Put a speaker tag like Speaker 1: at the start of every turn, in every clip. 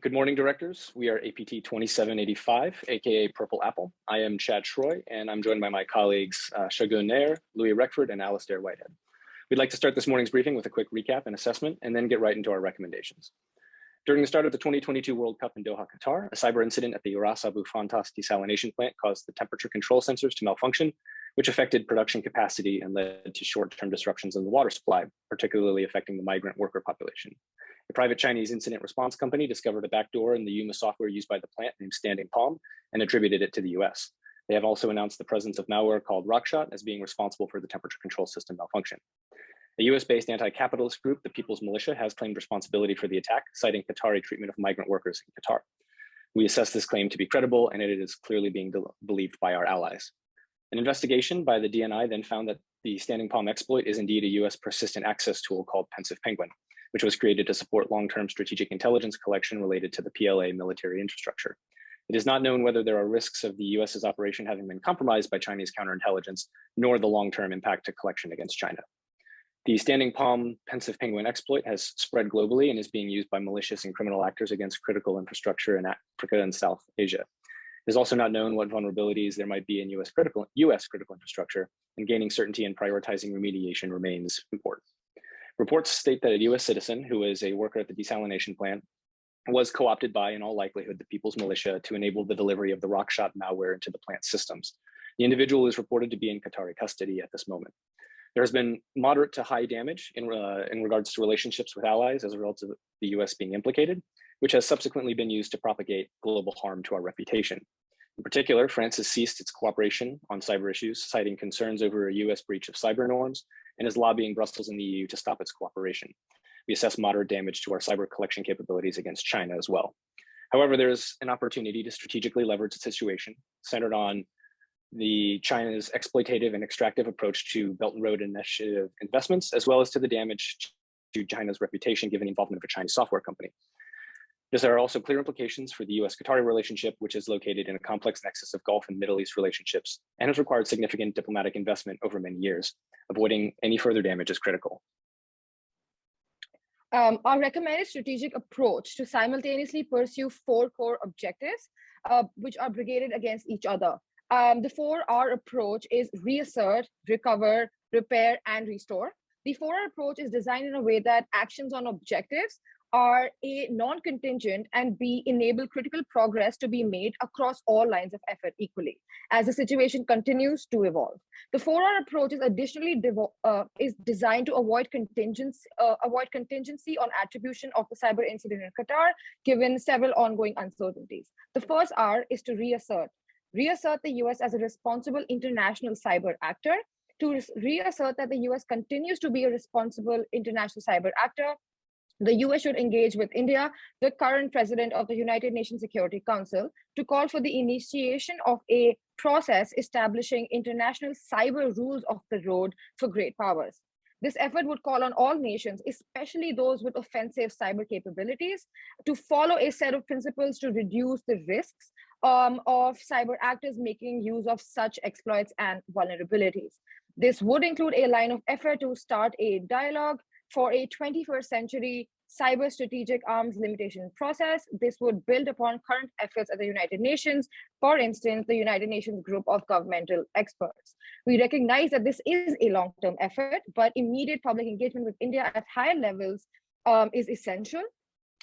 Speaker 1: Good morning, directors. We are APT 2785, aka Purple Apple. I am Chad Schroy, and I'm joined by my colleagues Shagun Nair, Louis Reckford, and Alistair Whitehead. We'd like to start this morning's briefing with a quick recap and assessment, and then get right into our recommendations. During the start of the 2022 World Cup in Doha, Qatar, a cyber incident at the Ras Abu Fantas desalination plant caused the temperature control sensors to malfunction, which affected production capacity and led to short-term disruptions in the water supply, particularly affecting the migrant worker population. A private Chinese incident response company discovered a backdoor in the Yuma software used by the plant named Standing Palm and attributed it to the US. They have also announced the presence of malware called Rockshot as being responsible for the temperature control system malfunction. A US-based anti-capitalist group, the People's Militia, has claimed responsibility for the attack, citing Qatari treatment of migrant workers in Qatar. We assess this claim to be credible, and it is clearly being believed by our allies. An investigation by the DNI then found that the Standing Palm exploit is indeed a US persistent access tool called Pensive Penguin, which was created to support long-term strategic intelligence collection related to the PLA military infrastructure. It is not known whether there are risks of the US's operation having been compromised by Chinese counterintelligence, nor the long-term impact to collection against China. The Standing Palm Pensive Penguin exploit has spread globally and is being used by malicious and criminal actors against critical infrastructure in Africa and South Asia. It is also not known what vulnerabilities there might be in US critical infrastructure, and gaining certainty and prioritizing remediation remains important. Reports state that a US citizen who is a worker at the desalination plant was co-opted by, in all likelihood, the People's Militia to enable the delivery of the Rockshot malware into the plant systems. The individual is reported to be in Qatari custody at this moment. There has been moderate to high damage in regards to relationships with allies as a result of the US being implicated, which has subsequently been used to propagate global harm to our reputation. In particular, France has ceased its cooperation on cyber issues, citing concerns over a US breach of cyber norms, and is lobbying Brussels and the EU to stop its cooperation. We assess moderate damage to our cyber collection capabilities against China as well. However, there is an opportunity to strategically leverage the situation centered on the China's exploitative and extractive approach to Belt and Road Initiative investments, as well as to the damage to China's reputation given the involvement of a Chinese software company. There are also clear implications for the US-Qatari relationship, which is located in a complex nexus of Gulf and Middle East relationships, and has required significant diplomatic investment over many years. Avoiding any further damage is critical.
Speaker 2: Our recommended strategic approach to simultaneously pursue 4 core objectives, which are brigaded against each other. The 4R approach is reassert, recover, repair, and restore. The 4R approach is designed in a way that actions on objectives are A, non-contingent, and B, enable critical progress to be made across all lines of effort equally as the situation continues to evolve. The 4R approach is additionally designed to avoid contingency on attribution of the cyber incident in Qatar, given several ongoing uncertainties. The first R is to reassert. Reassert the US as a responsible international cyber actor. To reassert that the US continues to be a responsible international cyber actor, the US should engage with India, the current president of the United Nations Security Council, to call for the initiation of a process establishing international cyber rules of the road for great powers. This effort would call on all nations, especially those with offensive cyber capabilities, to follow a set of principles to reduce the risks of cyber actors making use of such exploits and vulnerabilities. This would include a line of effort to start a dialogue for a 21st century cyber strategic arms limitation process. This would build upon current efforts at the United Nations, for instance, the United Nations Group of Governmental Experts. We recognize that this is a long-term effort, but immediate public engagement with India at higher levels is essential.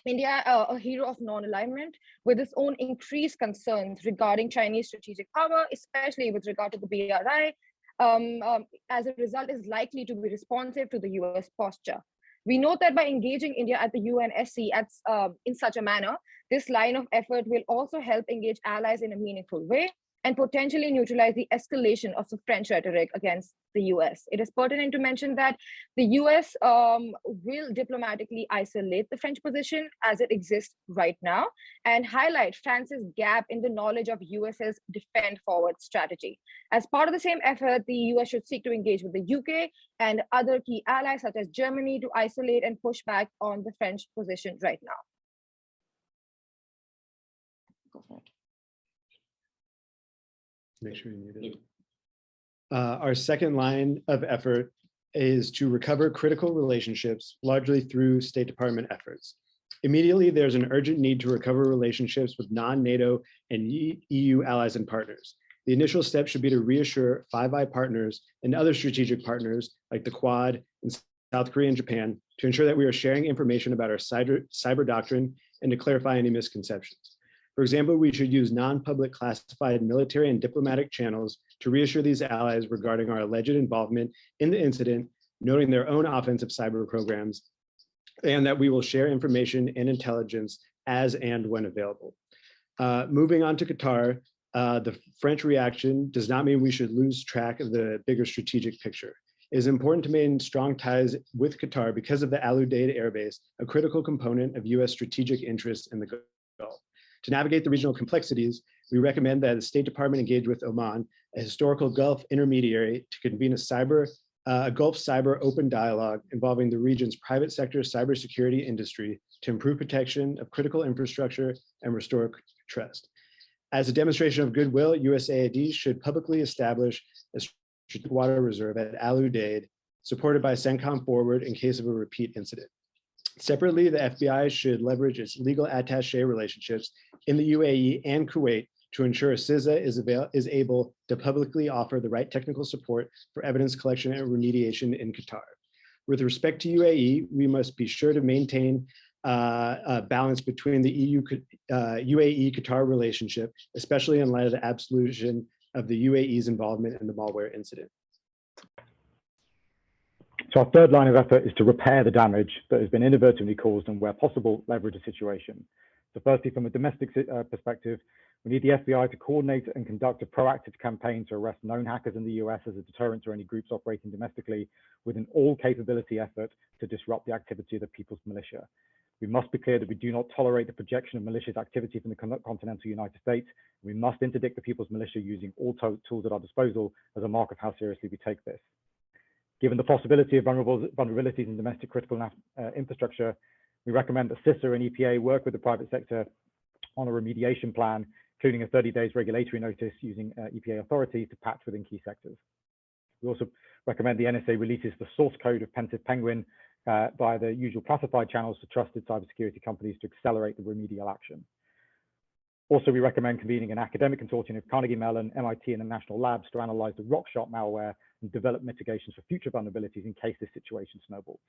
Speaker 2: India, a hero of non-alignment, with its own increased concerns regarding Chinese strategic power, especially with regard to the BRI, as a result, is likely to be responsive to the US posture. We note that by engaging India at the UNSC in such a manner, this line of effort will also help engage allies in a meaningful way and potentially neutralize the escalation of the French rhetoric against the US. It is pertinent to mention that the US will diplomatically isolate the French position as it exists right now and highlight France's gap in the knowledge of US's defend forward strategy. As part of the same effort, the US should seek to engage with the UK and other key allies such as Germany to isolate and push back on the French position right now. Go for it.
Speaker 3: Make sure you mute it. Our second line of effort is to recover critical relationships, largely through State Department efforts. Immediately, there's an urgent need to recover relationships with non-NATO and EU allies and partners. The initial step should be to reassure Five Eye partners and other strategic partners like the Quad and South Korea and Japan to ensure that we are sharing information about our cyber doctrine and to clarify any misconceptions. For example, we should use non-public classified military and diplomatic channels to reassure these allies regarding our alleged involvement in the incident, noting their own offensive cyber programs, and that we will share information and intelligence as and when available. Moving on to Qatar, the French reaction does not mean we should lose track of the bigger strategic picture. It is important to maintain strong ties with Qatar because of the Al Udeid Air Base, a critical component of US strategic interests in the Gulf. To navigate the regional complexities, we recommend that the State Department engage with Oman, a historical Gulf intermediary, to convene a Gulf cyber open dialogue involving the region's private sector cybersecurity industry to improve protection of critical infrastructure and restore trust. As a demonstration of goodwill, USAID should publicly establish a strategic water reserve at Al Udeid, supported by CENTCOM Forward in case of a repeat incident. Separately, the FBI should leverage its legal attaché relationships in the UAE and Kuwait to ensure CISA is able to publicly offer the right technical support for evidence collection and remediation in Qatar. With respect to UAE, we must be sure to maintain a balance between the UAE-Qatar relationship, especially in light of the absolution of the UAE's involvement in the malware incident.
Speaker 4: So our third line of effort is to repair the damage that has been inadvertently caused and, where possible, leverage the situation. So firstly, from a domestic perspective, we need the FBI to coordinate and conduct a proactive campaign to arrest known hackers in the US as a deterrent to any groups operating domestically, with an all-capability effort to disrupt the activity of the People's Militia. We must be clear that we do not tolerate the projection of malicious activity from the continental United States. We must interdict the People's Militia using all tools at our disposal as a mark of how seriously we take this. Given the possibility of vulnerabilities in domestic critical infrastructure, we recommend that CISA and EPA work with the private sector on a remediation plan, including a 30 days regulatory notice using EPA authorities to patch within key sectors. We also recommend the NSA releases the source code of Pensive Penguin via the usual classified channels to trusted cybersecurity companies to accelerate the remedial action. Also, we recommend convening an academic consortium of Carnegie Mellon, MIT, and the national labs to analyze the RockShot malware and develop mitigations for future vulnerabilities in case this situation snowballs.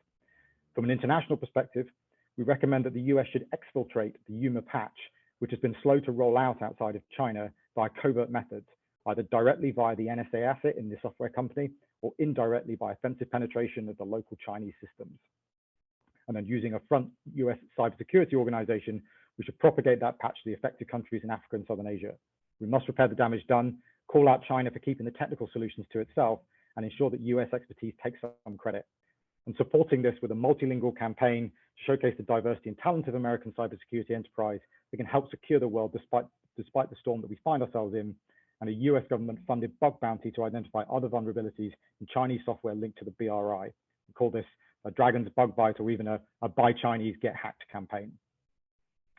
Speaker 4: From an international perspective, we recommend that the US should exfiltrate the Yuma patch, which has been slow to roll out outside of China by covert methods, either directly via the NSA asset in the software company or indirectly by offensive penetration of the local Chinese systems. And then using a front US cybersecurity organization, we should propagate that patch to the affected countries in Africa and Southern Asia. We must repair the damage done, call out China for keeping the technical solutions to itself, and ensure that US expertise takes some credit. And supporting this with a multilingual campaign to showcase the diversity and talent of American cybersecurity enterprise that can help secure the world despite the storm that we find ourselves in, and a US government-funded bug bounty to identify other vulnerabilities in Chinese software linked to the BRI. We call this a Dragon's Bug Bite, or even a Buy Chinese Get Hacked campaign.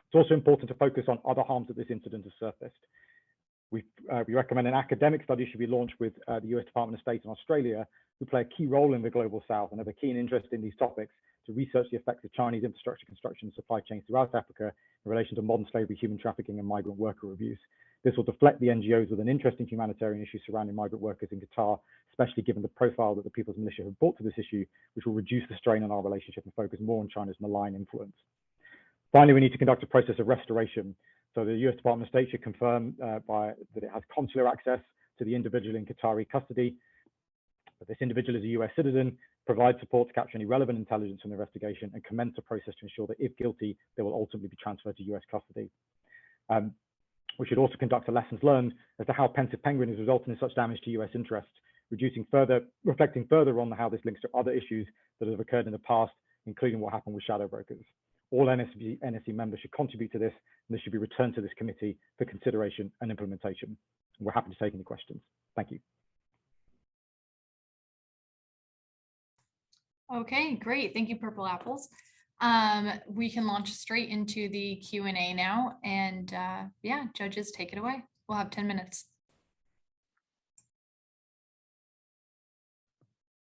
Speaker 4: It's also important to focus on other harms that this incident has surfaced. We recommend an academic study should be launched with the US Department of State and Australia, who play a key role in the global South and have a keen interest in these topics, to research the effects of Chinese infrastructure construction and supply chains throughout Africa in relation to modern slavery, human trafficking, and migrant worker abuse. This will deflect the NGOs with an interest in humanitarian issues surrounding migrant workers in Qatar, especially given the profile that the People's Militia have brought to this issue, which will reduce the strain on our relationship and focus more on China's malign influence. Finally, we need to conduct a process of restoration. So the US Department of State should confirm that it has consular access to the individual in Qatari custody, that this individual is a US citizen, provide support to capture any relevant intelligence from the investigation, and commence a process to ensure that if guilty, they will ultimately be transferred to US custody. We should also conduct a lessons learned as to how Pensive Penguin is resulting in such damage to US interests, reflecting further on how this links to other issues that have occurred in the past, including what happened with shadow brokers. All NSE members should contribute to this, and this should be returned to this committee for consideration and implementation. And we're happy to take any questions. Thank you.
Speaker 5: Okay, great. Thank you, Purple Apples. We can launch straight into the Q&A now. And yeah, judges, take it away. We'll have 10 minutes.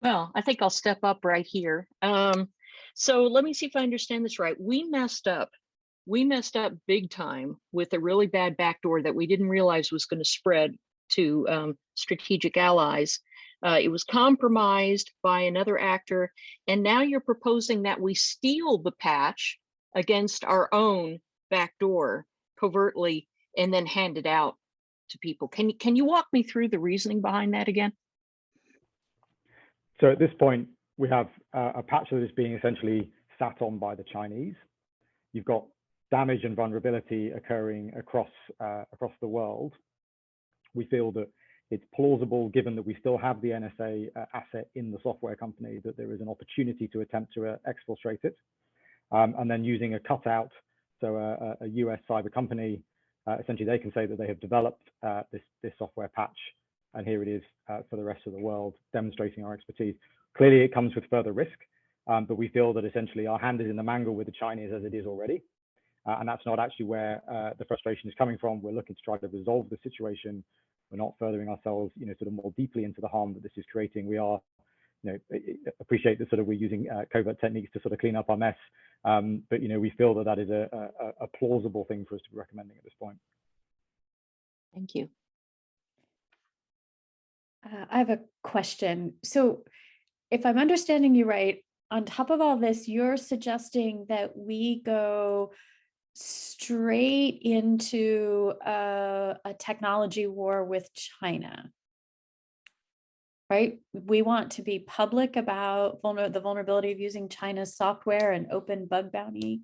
Speaker 6: Well, I think I'll step up right here. So let me see if I understand this right. We messed up we messed up big time with a really bad backdoor that we didn't realize was going to spread to strategic allies. It was compromised by another actor, and now you're proposing that we steal the patch against our own backdoor covertly and then hand it out to people. Can you walk me through the reasoning behind that again?
Speaker 4: So at this point, we have a patch that is being essentially sat on by the Chinese. You've got damage and vulnerability occurring across the world. We feel that it's plausible, given that we still have the NSA asset in the software company, that there is an opportunity to attempt to exfiltrate it. And then using a cutout, so a US cyber company, essentially they can say that they have developed this software patch, and here it is for the rest of the world, demonstrating our expertise. Clearly, it comes with further risk, but we feel that essentially our hand is in the mangle with the Chinese as it is already. And that's not actually where the frustration is coming from. We're looking to try to resolve the situation. We're not furthering ourselves, sort of more deeply into the harm that this is creating. We are, appreciate that sort of we're using covert techniques to sort of clean up our mess. But, we feel that that is a plausible thing for us to be recommending at this point.
Speaker 6: Thank you.
Speaker 7: I have a question. So if I'm understanding you right, on top of all this, you're suggesting that we go straight into a technology war with China, right? We want to be public about the vulnerability of using China's software and open bug bounty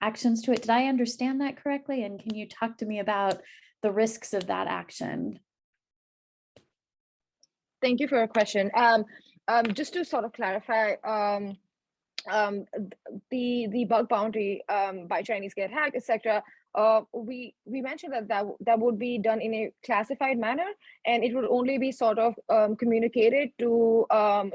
Speaker 7: actions to it. Did I understand that correctly? And can you talk to me about the risks of that action?
Speaker 2: Thank you for your question. Just to sort of clarify, the bug bounty by Chinese get hacked, etc. We mentioned that would be done in a classified manner, and it would only be sort of communicated to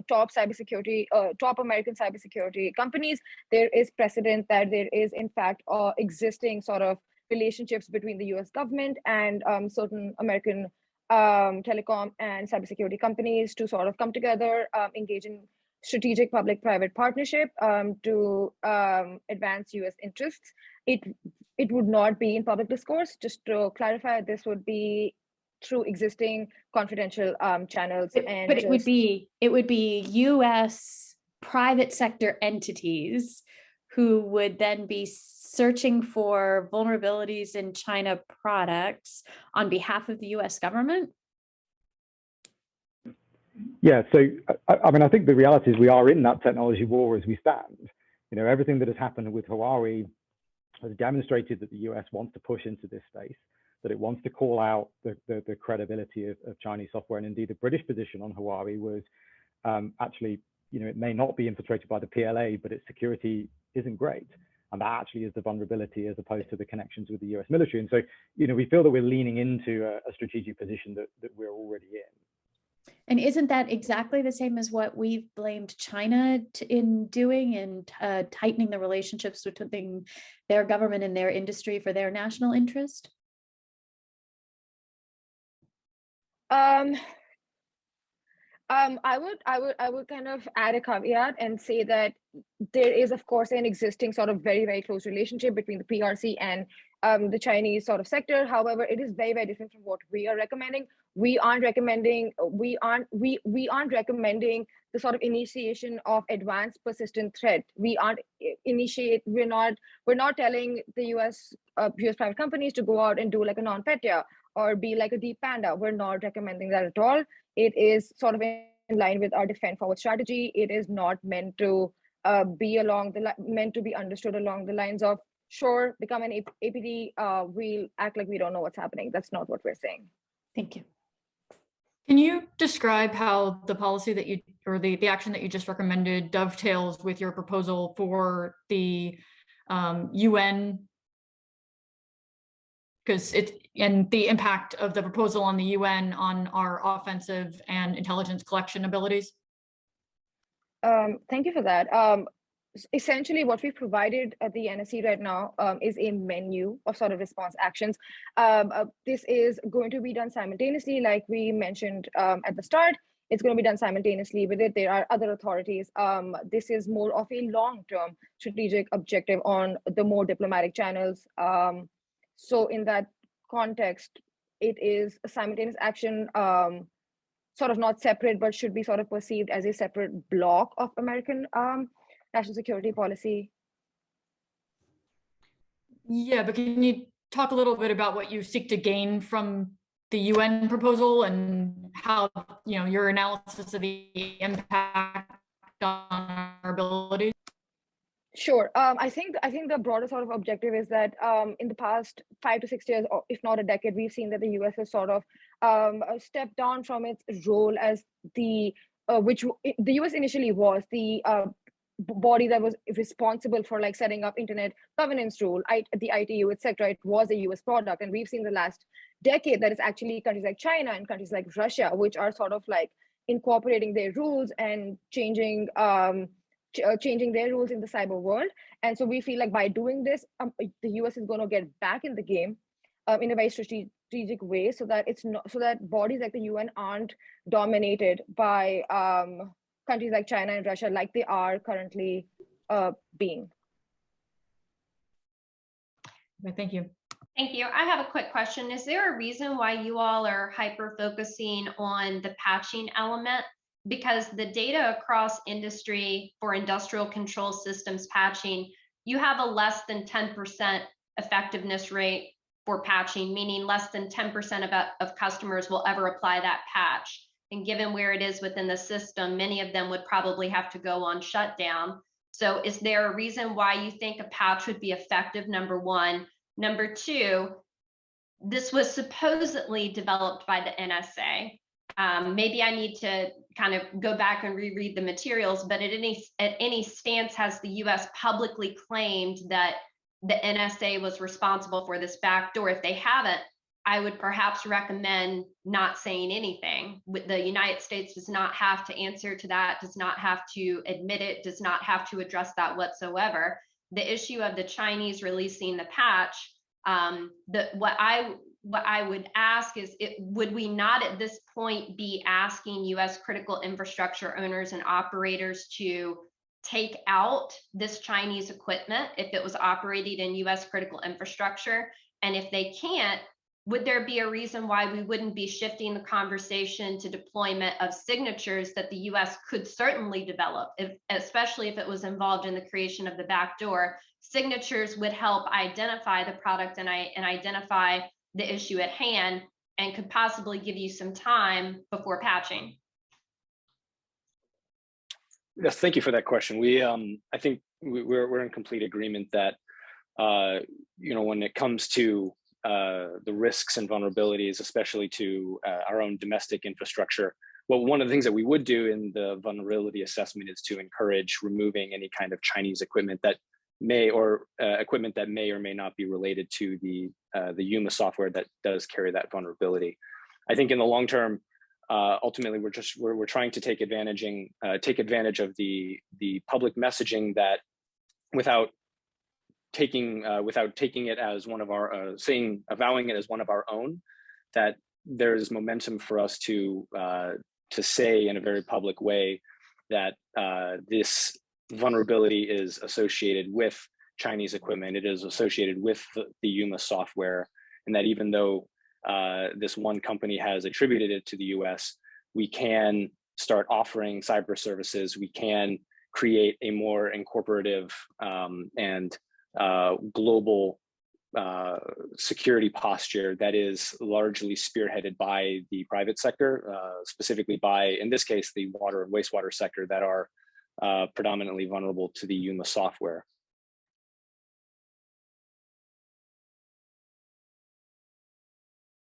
Speaker 2: top American cybersecurity companies. There is precedent that there is in fact existing sort of relationships between the U.S. government and certain American telecom and cybersecurity companies to sort of come together, engage in strategic public-private partnership to advance U.S. interests. It would not be in public discourse. Just to clarify, this would be through existing confidential channels.
Speaker 7: But it would be U.S. private sector entities who would then be searching for vulnerabilities in China products on behalf of the US government?
Speaker 4: Yeah, so I think the reality is we are in that technology war as we stand. Everything that has happened with Huawei has demonstrated that the US wants to push into this space, that it wants to call out the credibility of Chinese software. And indeed, the British position on Huawei was actually, it may not be infiltrated by the PLA, but its security isn't great. And that actually is the vulnerability as opposed to the connections with the US military. And so, we feel that we're leaning into a strategic position that we're already in.
Speaker 7: And isn't that exactly the same as what we've blamed China in doing and tightening the relationships between their government and their industry for their national interest?
Speaker 2: I would kind of add a caveat and say that there is, of course, an existing sort of very, very close relationship between the PRC and the Chinese sort of sector. However, it is very, very different from what we are recommending. We aren't recommending the sort of initiation of advanced persistent threat. We're not telling the US private companies to go out and do like a NotPetya or be like a Deep Panda. We're not recommending that at all. It is sort of in line with our defend forward strategy. It is not meant to meant to be understood along the lines of, sure, become an APT, we'll act like we don't know what's happening. That's not what we're saying.
Speaker 7: Thank you.
Speaker 5: Can you describe how the policy that you, or the action that you just recommended dovetails with your proposal for the UN? Because and the impact of the proposal on the UN on our offensive and intelligence collection abilities?
Speaker 2: Thank you for that. Essentially, what we provided at the NSC right now is a menu of sort of response actions. This is going to be done simultaneously, like we mentioned at the start. it's going to be done simultaneously with it. There are other authorities. This is more of a long-term strategic objective on the more diplomatic channels. So in that context, it is a simultaneous action, sort of not separate, but should be sort of perceived as a separate block of American national security policy.
Speaker 5: Yeah, but can you talk a little bit about what you seek to gain from the UN proposal and how, you know, your analysis of the impact on our abilities?
Speaker 2: Sure. I think the broader sort of objective is that in the past 5 to 6 years, or if not a decade, we've seen that the US has sort of stepped down from its role as the the US initially was the body that was responsible for like setting up internet governance rule, the ITU, etc. It was a US product, and we've seen the last decade that it's actually countries like China and countries like Russia which are sort of like incorporating their rules and changing their rules in the cyber world. And so we feel like by doing this, the US is going to get back in the game in a very strategic way, so that it's not, so that bodies like the UN aren't dominated by countries like China and Russia like they are currently being.
Speaker 5: Okay, thank you.
Speaker 8: Thank you. I have a quick question. Is there a reason why you all are hyper focusing on the patching element? Because the data across industry for industrial control systems patching, you have a less than 10% effectiveness rate for patching, meaning less than 10% of customers will ever apply that patch. And given where it is within the system, many of them would probably have to go on shutdown. So is there a reason why you think a patch would be effective, number one? Number two, this was supposedly developed by the NSA. Maybe I need to kind of go back and reread the materials, but at any stance has the US publicly claimed that the NSA was responsible for this backdoor? If they haven't, I would perhaps recommend not saying anything. The United States does not have to answer to that, does not have to admit it, does not have to address that whatsoever. The issue of the Chinese releasing the patch, what I would ask is, would we not at this point be asking US critical infrastructure owners and operators to take out this Chinese equipment if it was operating in US critical infrastructure? And if they can't, would there be a reason why we wouldn't be shifting the conversation to deployment of signatures that the US could certainly develop, especially if it was involved in the creation of the backdoor? Signatures would help identify the product and identify the issue at hand, and could possibly give you some time before patching.
Speaker 1: Yes, thank you for that question. I think we're in complete agreement that when it comes to the risks and vulnerabilities, especially to our own domestic infrastructure, well, one of the things that we would do in the vulnerability assessment is to encourage removing any kind of Chinese equipment that may or may not be related to the UMA software that does carry that vulnerability. I think in the long term, ultimately, we're trying to take advantage of the public messaging that, without taking it as one of our avowing it as one of our own, that there's momentum for us to say in a very public way that this vulnerability is associated with Chinese equipment, it is associated with the UMA software, and that even though this one company has attributed it to the US, we can start offering cyber services, we can create a more incorporative and global security posture that is largely spearheaded by the private sector, specifically by, in this case, the water and wastewater sector, that are predominantly vulnerable to the UMA software.